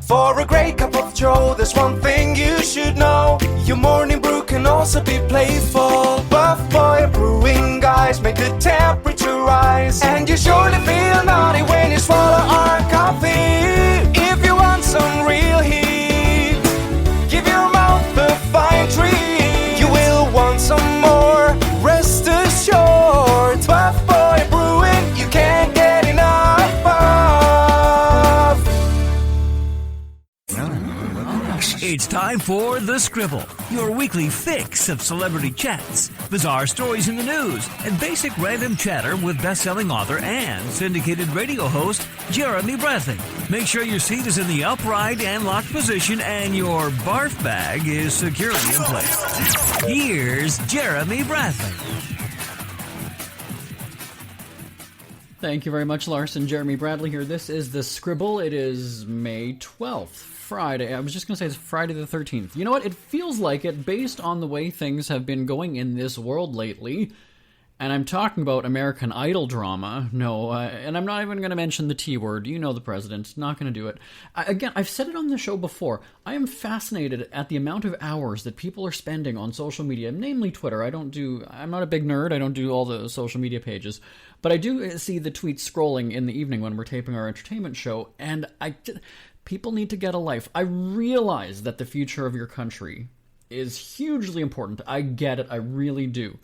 For a great cup of joe, there's one thing you should know. Your morning brew can also be playful. Buff Boy Brewing guys make the temperature rise. And you surely feel naughty when you swallow our coffee. If you want some real heat, give your mouth a fine treat. You will want some more, rest assured. Buff Boy Brewing, you can't get enough of. It's time for The Scribble, your weekly fix of celebrity chats, bizarre stories in the news, and basic random chatter with best-selling author and syndicated radio host Jeremy Bradley. Make sure your seat is in the upright and locked position and your barf bag is securely in place. Here's Jeremy Bradley. Thank you very much, Larson. Jeremy Bradley here. This is The Scribble. It is May 12th. Friday. I was just going to say it's Friday the 13th. You know what? It feels like it based on the way things have been going in this world lately. And I'm talking about American Idol drama. No, and I'm not even going to mention the T word. You know the president. Not going to do it. Again, I've said it on the show before. I am fascinated at the amount of hours that people are spending on social media, namely Twitter. I'm not a big nerd. I don't do all the social media pages. But I do see the tweets scrolling in the evening when we're taping our entertainment show. And people need to get a life. I realize that the future of your country is hugely important. I get it. I really do.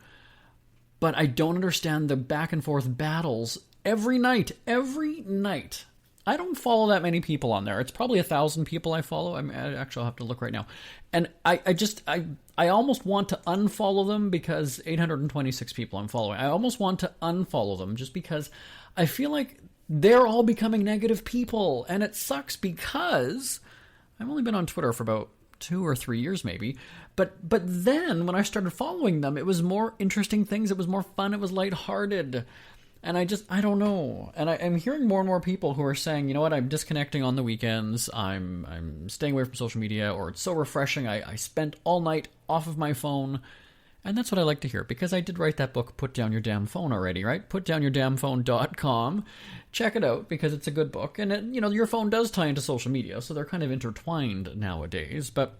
But I don't understand the back and forth battles every night. Every night. I don't follow that many people on there. It's probably 1,000 people I follow. I'll have to look right now. And I almost want to unfollow them because 826 people I'm following. I almost want to unfollow them just because I feel like they're all becoming negative people. And it sucks because I've only been on Twitter for about 2 or 3 years maybe. But then when I started following them, it was more interesting things. It was more fun. It was lighthearted. And I don't know. And I'm hearing more and more people who are saying, you know what, I'm disconnecting on the weekends. I'm staying away from social media, or it's so refreshing. I spent all night off of my phone. And that's what I like to hear, because I did write that book, Put Down Your Damn Phone, already, right? PutDownYourDamnPhone.com. Check it out, because it's a good book. And, your phone does tie into social media, so they're kind of intertwined nowadays. But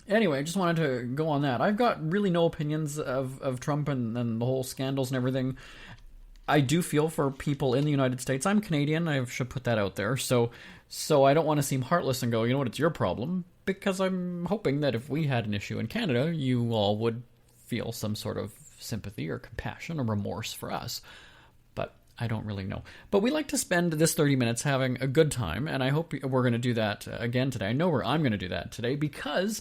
anyway, I just wanted to go on that. I've got really no opinions of Trump and the whole scandals and everything. I do feel for people in the United States. I'm Canadian. I should put that out there. So I don't want to seem heartless and go, you know what, it's your problem. Because I'm hoping that if we had an issue in Canada, you all would feel some sort of sympathy or compassion or remorse for us. But I don't really know. But we like to spend this 30 minutes having a good time, and I hope we're going to do that again today. I know I'm going to do that today because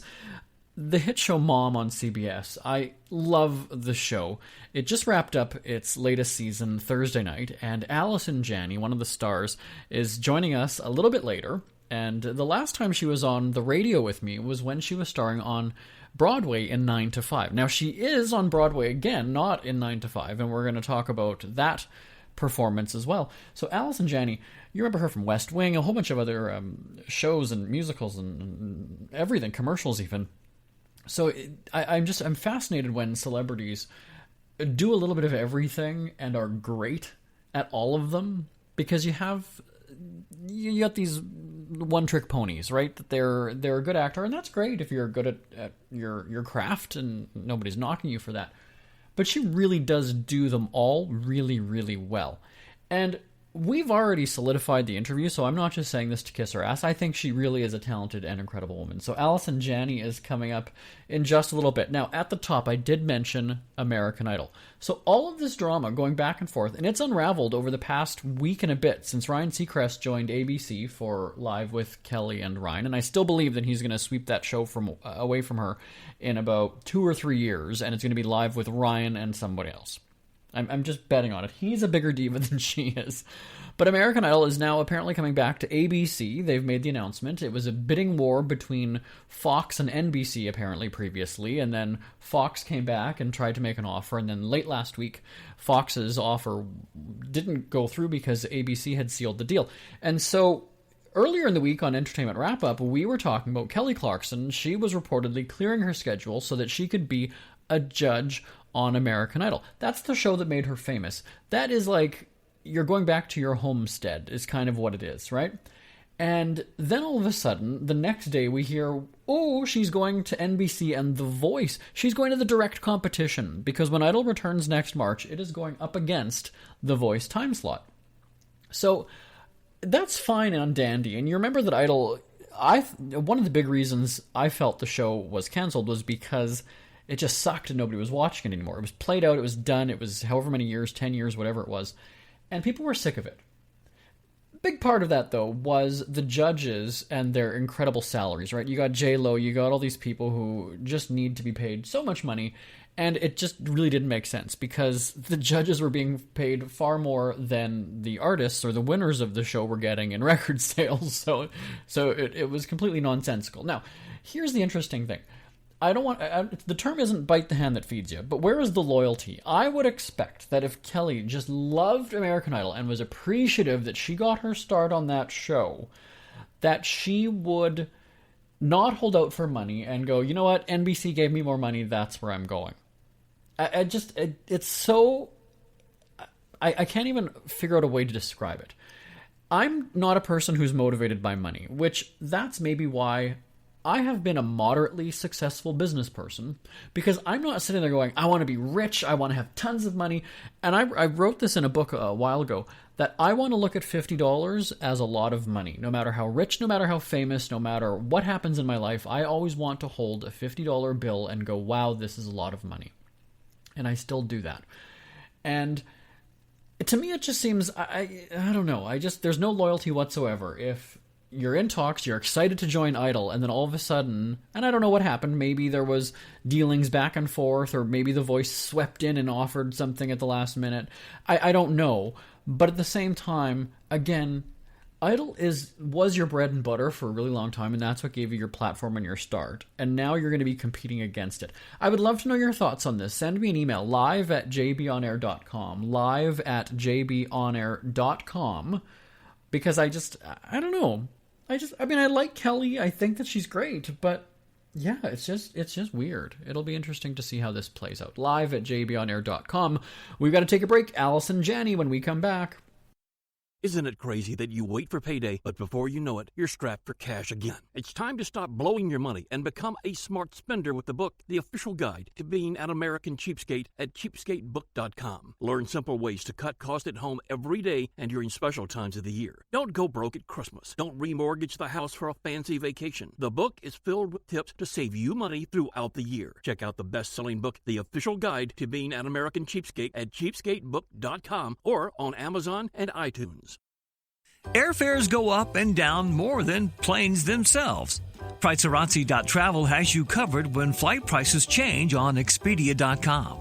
the hit show Mom on CBS, I love the show. It just wrapped up its latest season Thursday night, and Allison Janney, one of the stars, is joining us a little bit later. And the last time she was on the radio with me was when she was starring on Broadway in 9 to 5. Now, she is on Broadway again, not in 9 to 5, and we're going to talk about that performance as well. So Allison Janney, you remember her from West Wing, a whole bunch of other shows and musicals and everything, commercials even. So I'm fascinated when celebrities do a little bit of everything and are great at all of them, because you got these one-trick ponies, right? That they're a good actor, and that's great if you're good at your craft, and nobody's knocking you for that. But she really does do them all really, really well. And we've already solidified the interview, so I'm not just saying this to kiss her ass. I think she really is a talented and incredible woman. So Allison Janney is coming up in just a little bit. Now, at the top, I did mention American Idol. So all of this drama going back and forth, and it's unraveled over the past week and a bit since Ryan Seacrest joined ABC for Live with Kelly and Ryan, and I still believe that he's going to sweep that show away from her in about 2 or 3 years, and it's going to be Live with Ryan and somebody else. I'm just betting on it. He's a bigger diva than she is. But American Idol is now apparently coming back to ABC. They've made the announcement. It was a bidding war between Fox and NBC apparently previously, and then Fox came back and tried to make an offer, and then late last week, Fox's offer didn't go through because ABC had sealed the deal. And so earlier in the week on Entertainment Wrap-Up, we were talking about Kelly Clarkson. She was reportedly clearing her schedule so that she could be a judge on American Idol. That's the show that made her famous. That is like, you're going back to your homestead is kind of what it is, right? And then all of a sudden, the next day we hear, oh, she's going to NBC and The Voice. She's going to the direct competition, because when Idol returns next March, it is going up against The Voice time slot. So that's fine and dandy. And you remember that Idol, one of the big reasons I felt the show was canceled was because it just sucked and nobody was watching it anymore. It was played out, it was done, it was however many years, 10 years, whatever it was. And people were sick of it. Big part of that, though, was the judges and their incredible salaries, right? You got J-Lo, you got all these people who just need to be paid so much money, and it just really didn't make sense because the judges were being paid far more than the artists or the winners of the show were getting in record sales, so it was completely nonsensical. Now, here's the interesting thing. The term isn't bite the hand that feeds you, but where is the loyalty? I would expect that if Kelly just loved American Idol and was appreciative that she got her start on that show, that she would not hold out for money and go, you know what, NBC gave me more money, that's where I'm going. It's so... I can't even figure out a way to describe it. I'm not a person who's motivated by money, which that's maybe why I have been a moderately successful business person, because I'm not sitting there going, I want to be rich, I want to have tons of money. And I wrote this in a book a while ago, that I want to look at $50 as a lot of money. No matter how rich, no matter how famous, no matter what happens in my life, I always want to hold a $50 bill and go, wow, this is a lot of money. And I still do that. And to me, it just seems, I don't know, there's no loyalty whatsoever. If you're in talks, you're excited to join Idol, and then all of a sudden, and I don't know what happened, maybe there was dealings back and forth, or maybe The Voice swept in and offered something at the last minute. I don't know. But at the same time, again, Idol was your bread and butter for a really long time, and that's what gave you your platform and your start. And now you're going to be competing against it. I would love to know your thoughts on this. Send me an email, live@jbonair.com, live@jbonair.com, because I don't know. I like Kelly. I think that she's great, but yeah, it's just weird. It'll be interesting to see how this plays out. Live@jbonair.com. We've got to take a break. Allison Janney when we come back. Isn't it crazy that you wait for payday, but before you know it, you're strapped for cash again? It's time to stop blowing your money and become a smart spender with the book, The Official Guide to Being an American Cheapskate at cheapskatebook.com. Learn simple ways to cut costs at home every day and during special times of the year. Don't go broke at Christmas. Don't remortgage the house for a fancy vacation. The book is filled with tips to save you money throughout the year. Check out the best-selling book, The Official Guide to Being an American Cheapskate at cheapskatebook.com or on Amazon and iTunes. Airfares go up and down more than planes themselves. Pricearazzi.travel has you covered when flight prices change on Expedia.com.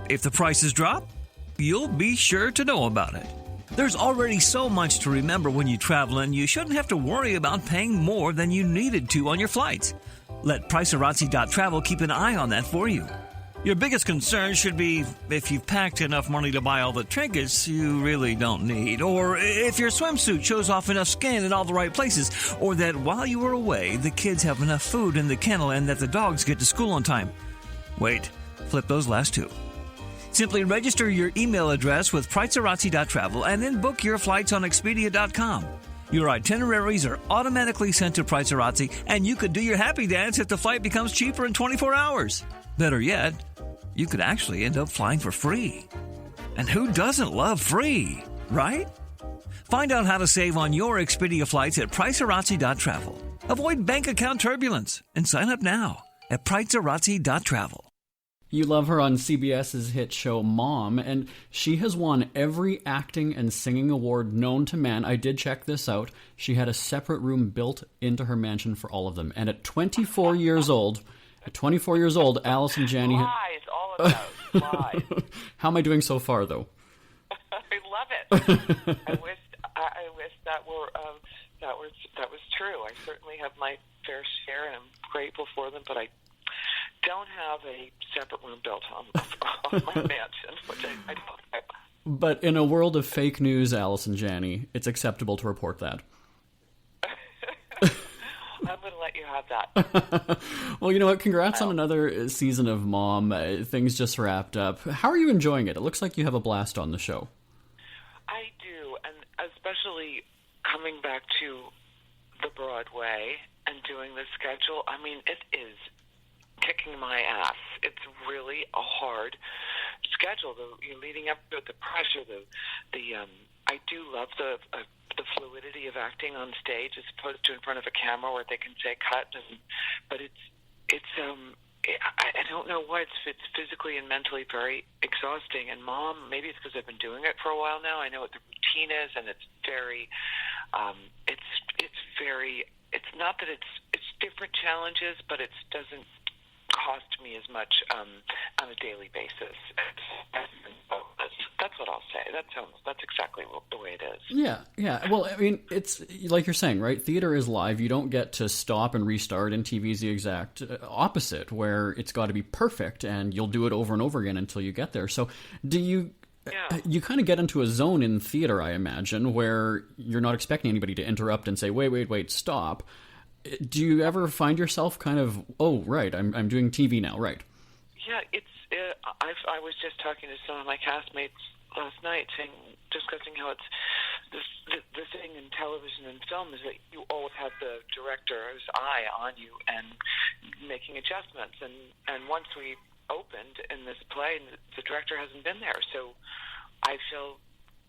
If the prices drop, you'll be sure to know about it. There's already so much to remember when you travel, and you shouldn't have to worry about paying more than you needed to on your flights. Let Pricearazzi.travel keep an eye on that for you. Your biggest concern should be if you've packed enough money to buy all the trinkets you really don't need, or if your swimsuit shows off enough skin in all the right places, or that while you are away, the kids have enough food in the kennel and that the dogs get to school on time. Wait, flip those last two. Simply register your email address with Pricearazzi.travel and then book your flights on Expedia.com. Your itineraries are automatically sent to Pricearazzi, and you could do your happy dance if the flight becomes cheaper in 24 hours. Better yet, you could actually end up flying for free. And who doesn't love free, right? Find out how to save on your Expedia flights at Pricearazzi.travel. Avoid bank account turbulence and sign up now at Pricearazzi.travel. You love her on CBS's hit show Mom, and she has won every acting and singing award known to man. I did check this out. She had a separate room built into her mansion for all of them. And at 24 years old... Allison Janney... Lies, all of those. Lies. How am I doing so far, though? I love it. I wish that was true. I certainly have my fair share, and I'm grateful for them, but I don't have a separate room built on my mansion, which I don't have. But in a world of fake news, Allison Janney, it's acceptable to report that. I'm going to let you have that. Well, you know what? Congrats on another season of Mom. Things just wrapped up. How are you enjoying it? It looks like you have a blast on the show. I do, and especially coming back to the Broadway and doing the schedule, I mean, it is kicking my ass. It's really a hard schedule. Leading up to the pressure, I do love the fluidity of acting on stage as opposed to in front of a camera where they can say cut. But I don't know why it's physically and mentally very exhausting. And Mom, maybe it's because I've been doing it for a while now. I know what the routine is, and it's very, it's not that it's different challenges, but it doesn't cost me as much on a daily basis. That's what I'll say. That's exactly the way it is. Yeah. Well, I mean, it's like you're saying, right? Theater is live. You don't get to stop and restart, and TV is the exact opposite, where it's got to be perfect, and you'll do it over and over again until you get there. So do you... Yeah. You kind of get into a zone in theater, I imagine, where you're not expecting anybody to interrupt and say, wait, stop. Do you ever find yourself kind of, oh, right, I'm doing TV now, right? Yeah, I was just talking to some of my castmates last night, discussing how it's the thing in television and film is that you always have the director's eye on you and making adjustments. And once we opened in this play, the director hasn't been there, so I feel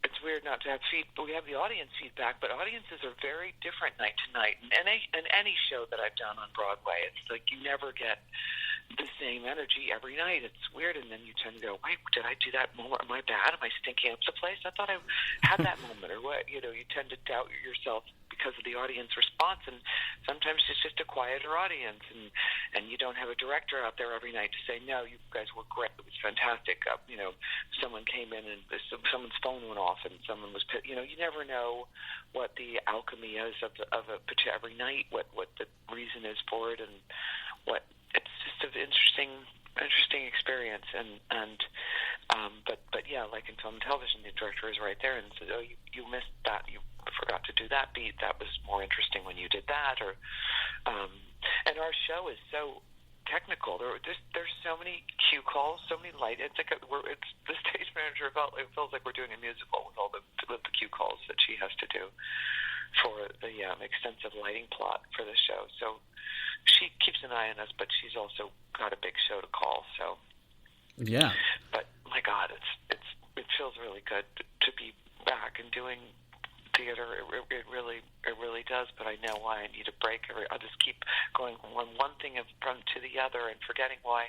it's weird not to have we have the audience feedback, but audiences are very different night to night. And any show that I've done on Broadway, it's like you never get the same energy every night. It's weird, and then you tend to go, wait, did I do that moment? Am I bad? Am I stinking up the place? I thought I had that moment, or what? You tend to doubt yourself because of the audience response, and sometimes it's just a quieter audience, and you don't have a director out there every night to say, no, you guys were great, it was fantastic. Someone came in and someone's phone went off, and someone was, you never know what the alchemy is of every night, what the reason is for it, and what it's just an interesting experience, but yeah, like in film and television, the director is right there and says, oh, you missed that, you forgot to do that beat, that was more interesting when you did that, or and our show is so technical. There's so many cue calls, so many light. It's like it's the stage manager it feels like we're doing a musical with all the cue calls that she has to do for the extensive lighting plot for the show. So she keeps an eye on us, but she's also got a big show to call. So yeah. But my God, it feels really good to be back and doing theater. It really does. But I know why I need a break. I'll just keep going from one thing to the other and forgetting why,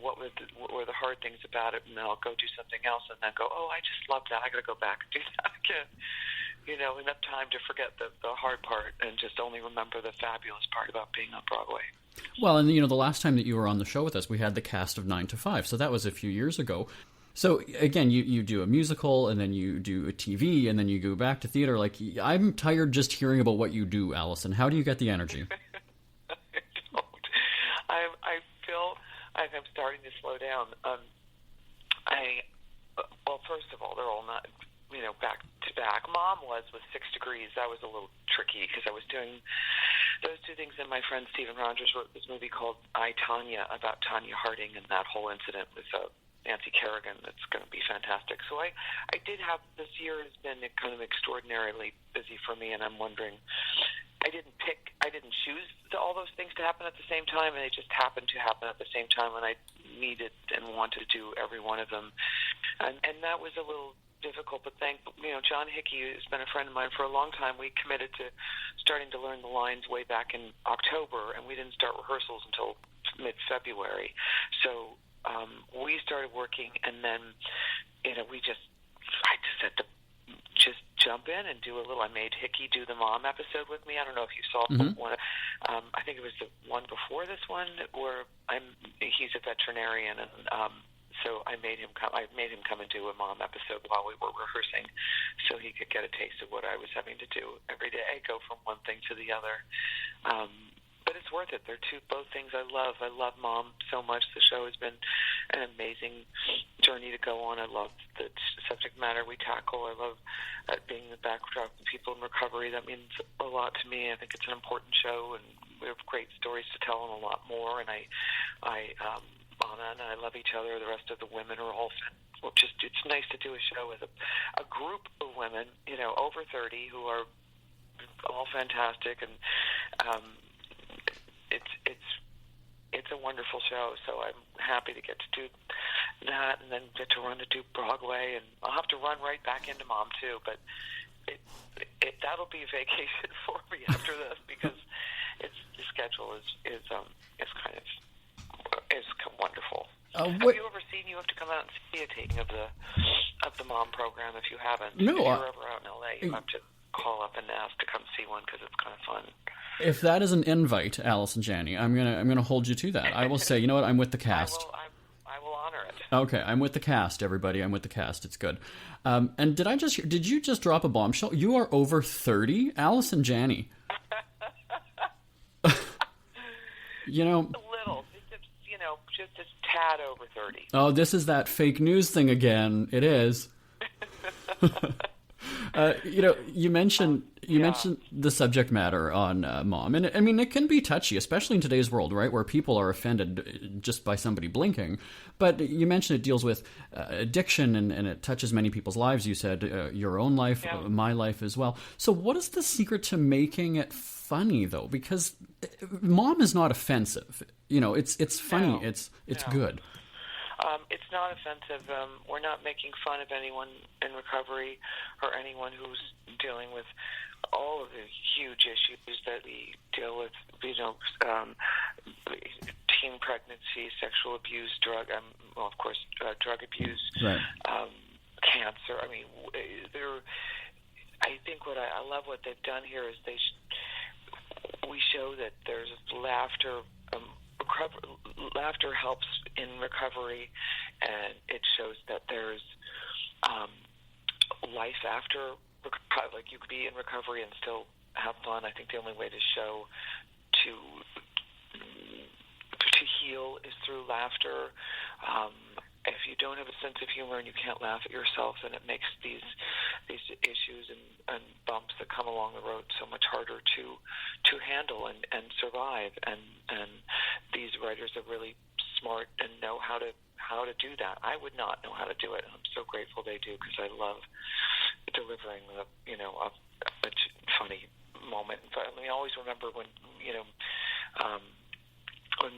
what were the hard things about it, and then I'll go do something else, and then go, oh, I just love that. I got to go back and do that again. Enough time to forget the hard part and just only remember the fabulous part about being on Broadway. Well, and the last time that you were on the show with us, we had the cast of 9 to 5, so that was a few years ago. So again, you do a musical, and then you do a TV, and then you go back to theater. Like, I'm tired just hearing about what you do, Allison. How do you get the energy? I feel I'm starting to slow down. Well, first of all, they're all not, back to back. Mom was with 6 Degrees. That was a little tricky because I was doing those two things, and my friend Stephen Rogers wrote this movie called I, Tanya, about Tanya Harding and that whole incident with Nancy Kerrigan. That's going to be fantastic. So I did have, this year has been kind of extraordinarily busy for me, and I'm wondering, I didn't choose all those things to happen at the same time, and they just happened to happen at the same time, and I needed and wanted to do every one of them. And that was a little difficult, but John Hickey, who's been a friend of mine for a long time, we committed to starting to learn the lines way back in October, and we didn't start rehearsals until mid-February. So we started working, and then I just had to just jump in and do a little. I made Hickey do the mom episode with me. I don't know if you saw one. I think it was the one before this one where he's a veterinarian, and so I made him come and do a mom episode while we were rehearsing, so he could get a taste of what I was having to do every day, go from one thing to the other. But it's worth it. They're both things I love. I love Mom so much. The show has been an amazing journey to go on. I love the subject matter we tackle. I love being the backdrop of people in recovery. That means a lot to me. I think it's an important show, and we have great stories to tell and a lot more. And Anna and I love each other. The rest of the women are all it's nice to do a show with a group of women, over 30, who are all fantastic, and it's a wonderful show. So I'm happy to get to do that, and then get to run to do Broadway, and I'll have to run right back into Mom too. But that'll be vacation for me after this, because the schedule is wonderful. Have you ever seen? You have to come out and see a taping of the Mom program if you haven't. No, if you're ever out in LA, you have to call up and ask to come see one, because it's kind of fun. If that is an invite, Allison Janney, I'm gonna hold you to that. I will say, you know what? I'm with the cast. I will honor it. Okay, I'm with the cast, everybody. I'm with the cast. It's good. And did you just drop a bombshell? You are over 30, Allison Janney. You know, a little, just a tad over 30. Oh, this is that fake news thing again. It is. You mentioned the subject matter on Mom, and I mean, it can be touchy, especially in today's world, right, where people are offended just by somebody blinking. But you mentioned it deals with addiction, and it touches many people's lives. You said your own life, my life as well. So, what is the secret to making it funny, though? Because Mom is not offensive. It's funny. No, it's good. It's not offensive. We're not making fun of anyone in recovery or anyone who's dealing with all of the huge issues that we deal with. Teen pregnancy, sexual abuse, drug abuse, right. Cancer. I mean, I think I love what they've done here is we show that there's laughter. Laughter helps in recovery, and it shows that there's life after. Like, you could be in recovery and still have fun. I think the only way to show to heal is through laughter. If you don't have a sense of humor and you can't laugh at yourself, then it makes these issues and bumps that come along the road so much harder to handle and survive. And these writers are really smart and know how to do that. I would not know how to do it, and I'm so grateful they do, because I love delivering a funny moment. I mean, I always remember when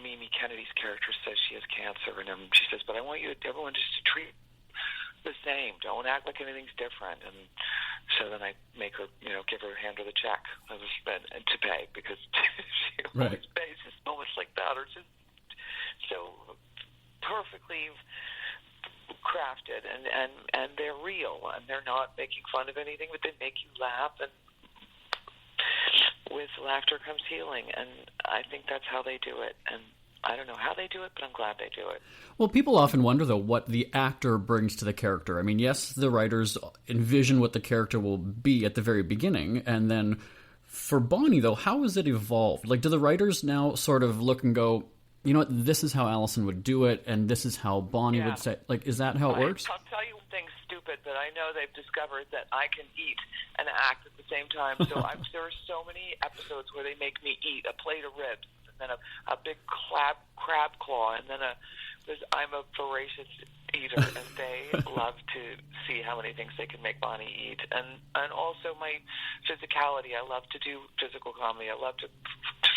Mimi Kennedy's character says she has cancer, and she says, "But I want everyone just to treat the same. Don't act like anything's different." And so then I make her, hand her the check and to pay, because she always pays. Just moments like that are just so perfectly crafted, and they're real, and they're not making fun of anything, but they make you laugh, and with laughter comes healing, and I think that's how they do it. And I don't know how they do it, but I'm glad they do it. Well, people often wonder, though, what the actor brings to the character. I mean, yes, the writers envision what the character will be at the very beginning, and then for Bonnie, though, how has it evolved? Like, do the writers now sort of look and go, you know what, this is how Allison would do it, and this is how Bonnie would say, like, is that how it works? I'll tell you one thing stupid, but I know they've discovered that I can eat and act at the same time. So there are so many episodes where they make me eat a plate of ribs, and then a big crab claw, and then I'm a voracious eater, and they love to see how many things they can make Bonnie eat. And also my physicality. I love to do physical comedy. I love to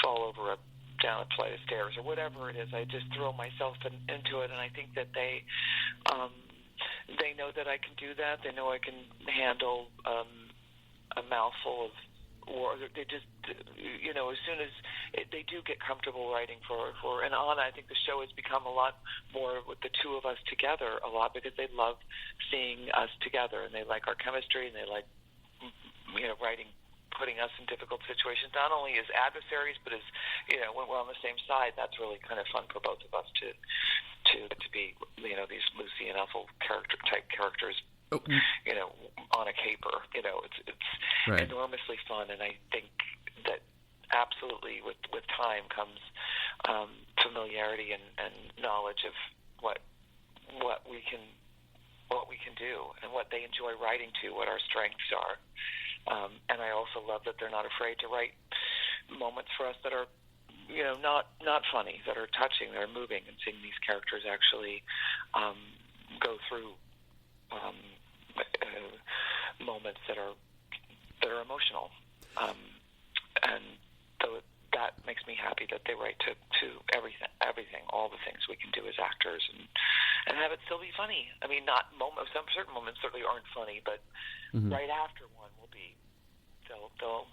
fall over down a flight of stairs or whatever it is. I just throw myself into it, and I think that they know that I can do that. They know I can handle a mouthful of, or they just, as soon as they do get comfortable writing for and Anna, I think the show has become a lot more with the two of us together a lot, because they love seeing us together, and they like our chemistry, and they like, writing, putting us in difficult situations, not only as adversaries, but as, when we're on the same side. That's really kind of fun for both of us to be, these Lucy and Ethel characters, on a caper. It's right. Enormously fun, and I think that absolutely with time comes familiarity and knowledge of what we can do, and what they enjoy writing to, what our strengths are. And I also love that they're not afraid to write moments for us that are, not funny, that are touching, that are moving, and seeing these characters actually go through moments that are emotional. and that makes me happy that they write to everything, all the things we can do as actors, and have it still be funny. I mean, some certain moments certainly aren't funny, but right after one will be. They'll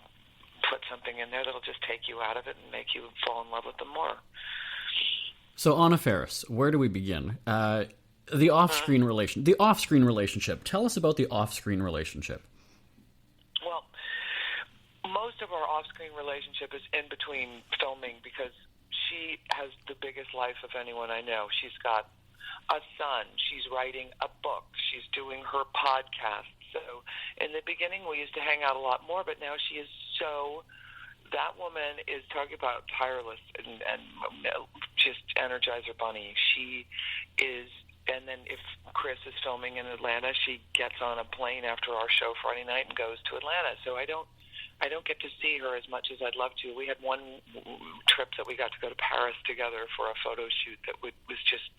put something in there that'll just take you out of it and make you fall in love with them more. So, Anna Faris, where do we begin? The off-screen relationship. Tell us about the off-screen relationship. Well, most of our off-screen relationship is in between filming because she has the biggest life of anyone I know. She's got a son. She's writing a book. She's doing her podcast. So in the beginning, we used to hang out a lot more, but now she is so... That woman is talking about tireless and just Energizer Bunny. She is... And then if Chris is filming in Atlanta, she gets on a plane after our show Friday night and goes to Atlanta. So I don't get to see her as much as I'd love to. We had one trip that we got to go to Paris together for a photo shoot that was just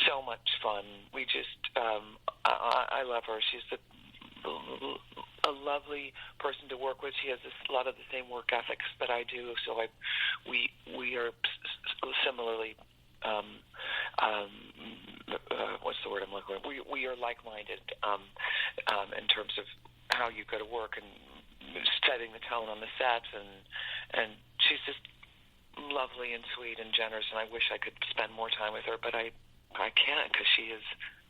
so much fun. We just, I love her. She's a lovely person to work with. She has a lot of the same work ethics that I do. So we are similarly. What's the word I'm looking for? We are like-minded in terms of how you go to work and setting the tone on the sets, and she's just lovely and sweet and generous, and I wish I could spend more time with her, but I can't because she is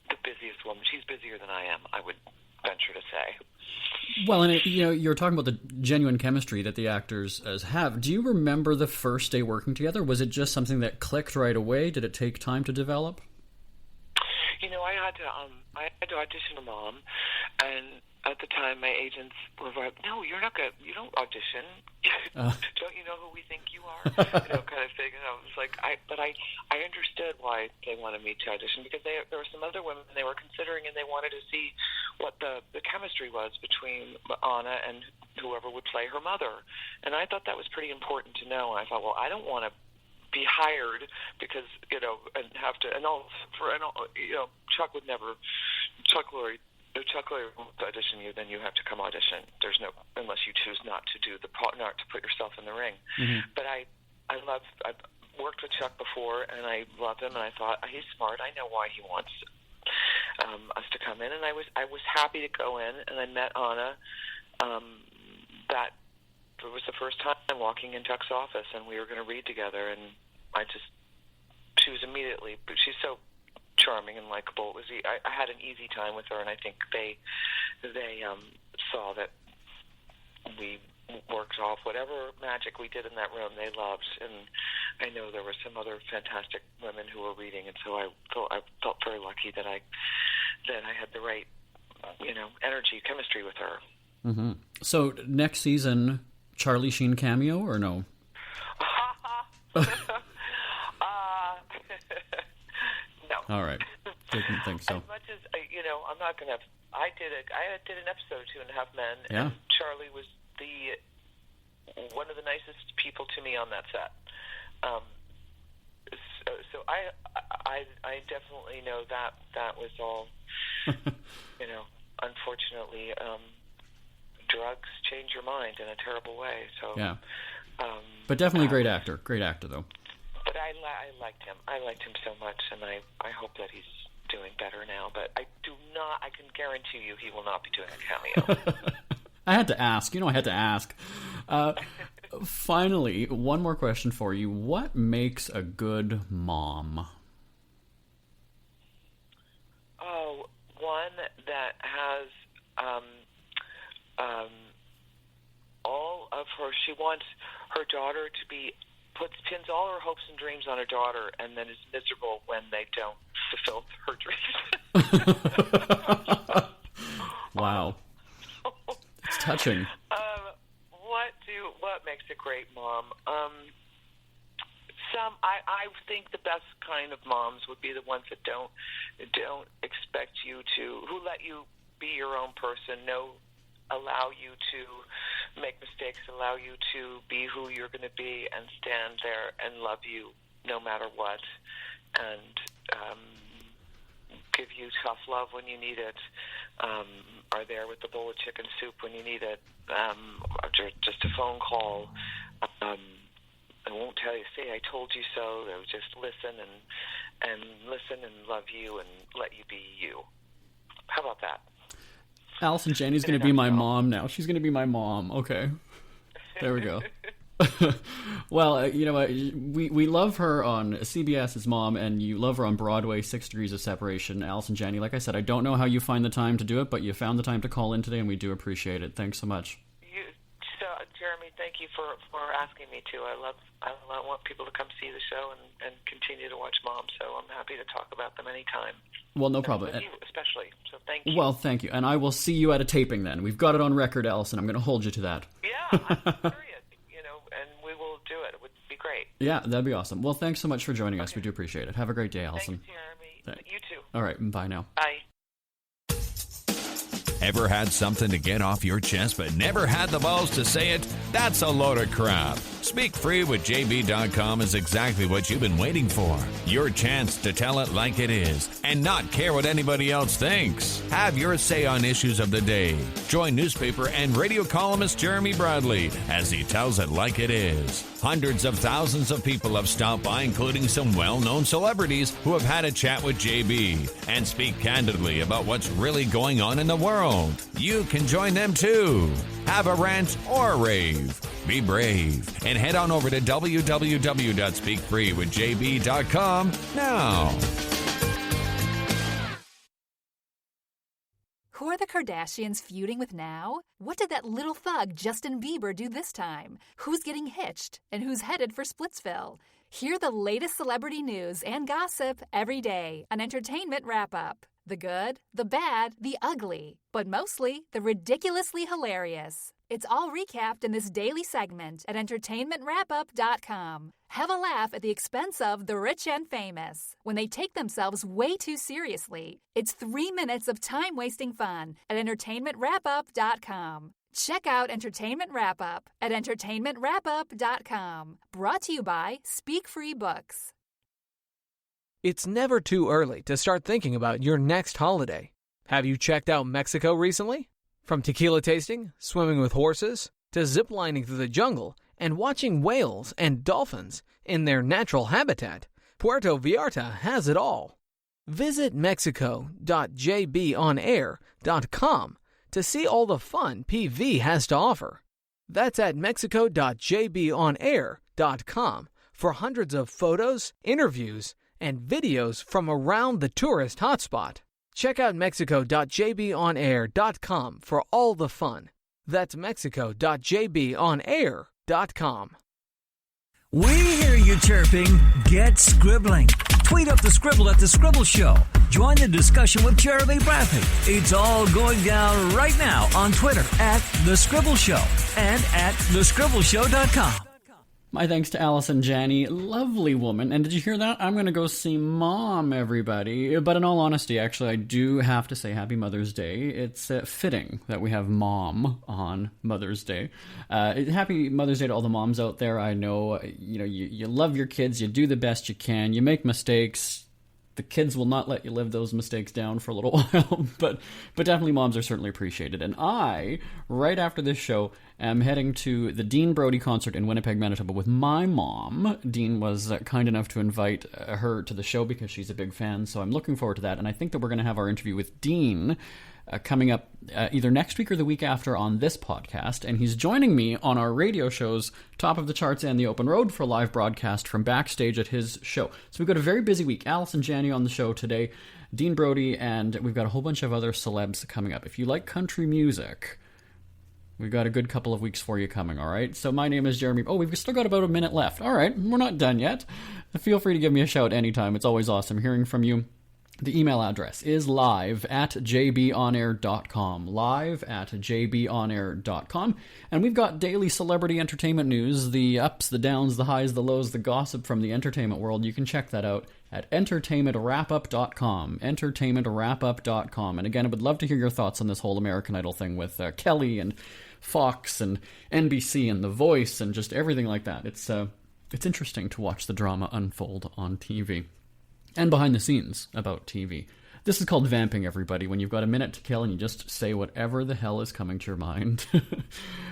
the busiest woman. She's busier than I am, I would venture to say. Well, and you're talking about the genuine chemistry that the actors have. Do you remember the first day working together? Was it just something that clicked right away? Did it take time to develop? I had to audition a mom, and at the time my agents were like, "No, you don't audition. Don't you know who we think you are?" Kind of thing. And I was like, but I understood why they wanted me to audition, because there were some other women they were considering, and they wanted to see what the chemistry was between Anna and whoever would play her mother. And I thought that was pretty important to know. And I thought, well, I don't want to be hired because and have to, Chuck Lorre won't audition you, then you have to come audition. There's no, unless you choose not to do the part, not to put yourself in the ring. Mm-hmm. But I've worked with Chuck before, and I loved him, and I thought, he's smart. I know why he wants us to come in, and I was happy to go in, and I met Anna. That it was the first time walking in Chuck's office, and we were going to read together, and she was immediately, but she's so charming and likable. I had an easy time with her, and I think they saw that we worked off whatever magic we did in that room. They loved, and I know there were some other fantastic women who were reading, and so I felt very lucky that I had the right energy, chemistry with her. Mm-hmm. So next season, Charlie Sheen cameo or no? No. All right. Didn't think so. As much as I'm not going to. I did an episode of 2.5 Men, yeah. And Charlie was one of the nicest people to me on that set. So I definitely know that was all. Unfortunately, drugs change your mind in a terrible way. So yeah. But definitely great actor. Great actor, though. But I liked him. I liked him so much, and I hope that he's doing better now. But I can guarantee you he will not be doing a cameo. I had to ask. I had to ask. Finally, one more question for you. What makes a good mom? Oh, one that has all of her. She wants her daughter to be pins all her hopes and dreams on her daughter, and then is miserable when they don't fulfill her dreams. Wow, it's touching. What makes a great mom? I think the best kind of moms would be the ones that don't expect you to, who let you be your own person, allow you to make mistakes, allow you to be who you're going to be, and stand there and love you no matter what, and give you tough love when you need it, are there with the bowl of chicken soup when you need it, or just a phone call. I won't tell you, say I told you so. They'll just listen and listen and love you and let you be you. How about that? Allison Janney's going to be my mom now. She's going to be my mom. Okay. There we go. Well, you know what? We love her on CBS as Mom, and you love her on Broadway, 6 Degrees of Separation. Allison Janney, like I said, I don't know how you find the time to do it, but you found the time to call in today, and we do appreciate it. Thanks so much. Jeremy, thank you for asking me to. I want people to come see the show and continue to watch Mom, so I'm happy to talk about them anytime. Well, no problem. With you especially, so thank you. Well, thank you. And I will see you at a taping then. We've got it on record, Allison. I'm going to hold you to that. Yeah, I'm serious, and we will do it. It would be great. Yeah, that'd be awesome. Well, thanks so much for joining us. We do appreciate it. Have a great day, Allison. Thanks, Jeremy. You too. All right, bye now. Bye. Ever had something to get off your chest but never had the balls to say it? That's a load of crap. Speak Free with JB.com is exactly what you've been waiting for. Your chance to tell it like it is and not care what anybody else thinks. Have your say on issues of the day. Join newspaper and radio columnist Jeremy Bradley as he tells it like it is. Hundreds of thousands of people have stopped by, including some well-known celebrities who have had a chat with JB and speak candidly about what's really going on in the world. You can join them too. Have a rant or a rave. Be brave and head on over to www.speakfreewithjb.com now. Who are the Kardashians feuding with now? What did that little thug Justin Bieber do this time? Who's getting hitched? And who's headed for Splitsville? Hear the latest celebrity news and gossip every day on Entertainment Wrap-Up. The good, the bad, the ugly, but mostly the ridiculously hilarious. It's all recapped in this daily segment at entertainmentwrapup.com. Have a laugh at the expense of the rich and famous when they take themselves way too seriously. It's 3 minutes of time-wasting fun at entertainmentwrapup.com. Check out Entertainment Wrap-Up at entertainmentwrapup.com. Brought to you by Speak Free Books. It's never too early to start thinking about your next holiday. Have you checked out Mexico recently? From tequila tasting, swimming with horses, to ziplining through the jungle and watching whales and dolphins in their natural habitat, Puerto Vallarta has it all. Visit mexico.jbonair.com to see all the fun PV has to offer. That's at mexico.jbonair.com for hundreds of photos, interviews, and videos from around the tourist hotspot. Check out mexico.jbonair.com for all the fun. That's mexico.jbonair.com. We hear you chirping. Get scribbling. Tweet up the Scribble at The Scribble Show. Join the discussion with Jeremy Bradley. It's all going down right now on Twitter at The Scribble Show and at thescribbleshow.com. My thanks to Allison Janney, lovely woman. And did you hear that? I'm going to go see Mom, everybody. But in all honesty, actually, I do have to say Happy Mother's Day. It's fitting that we have Mom on Mother's Day. Happy Mother's Day to all the moms out there. I know, you love your kids. You do the best you can. You make mistakes. The kids will not let you live those mistakes down for a little while, but definitely moms are certainly appreciated. And I, right after this show, am heading to the Dean Brody concert in Winnipeg, Manitoba with my mom. Dean was kind enough to invite her to the show because she's a big fan, so I'm looking forward to that. And I think that we're going to have our interview with Dean coming up either next week or the week after on this podcast, and he's joining me on our radio shows Top of the Charts and The Open Road for a live broadcast from backstage at his show. So we've got a very busy week. Allison Janney on the show today, Dean Brody, and we've got a whole bunch of other celebs coming up. If you like country music, we've got a good couple of weeks for you coming, all right? So my name is Jeremy. Oh, we've still got about a minute left. All right, we're not done yet. Feel free to give me a shout anytime. It's always awesome hearing from you. The email address is live@jbonair.com, live@jbonair.com, and we've got daily celebrity entertainment news, the ups, the downs, the highs, the lows, the gossip from the entertainment world. You can check that out at entertainmentwrapup.com, entertainmentwrapup.com. And again, I would love to hear your thoughts on this whole American Idol thing with Kelly and Fox and NBC and The Voice and just everything like that. It's interesting to watch the drama unfold on TV. And behind the scenes about TV. This is called vamping, everybody, when you've got a minute to kill and you just say whatever the hell is coming to your mind.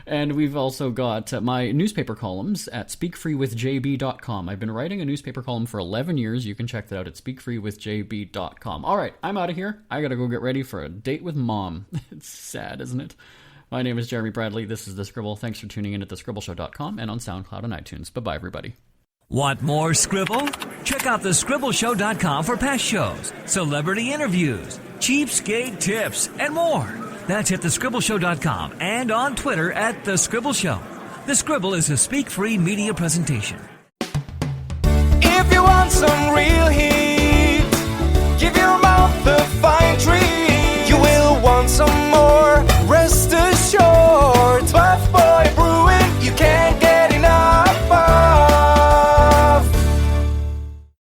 And we've also got my newspaper columns at speakfreewithjb.com. I've been writing a newspaper column for 11 years. You can check that out at speakfreewithjb.com. All right, I'm out of here. I gotta go get ready for a date with Mom. It's sad, isn't it? My name is Jeremy Bradley. This is The Scribble. Thanks for tuning in at thescribbleshow.com and on SoundCloud and iTunes. Bye-bye, everybody. Want more Scribble? Check out thescribbleshow.com for past shows, celebrity interviews, cheapskate tips, and more. That's at thescribbleshow.com and on Twitter at The Scribble Show. The Scribble is a Speak Free media presentation. If you want some real heat,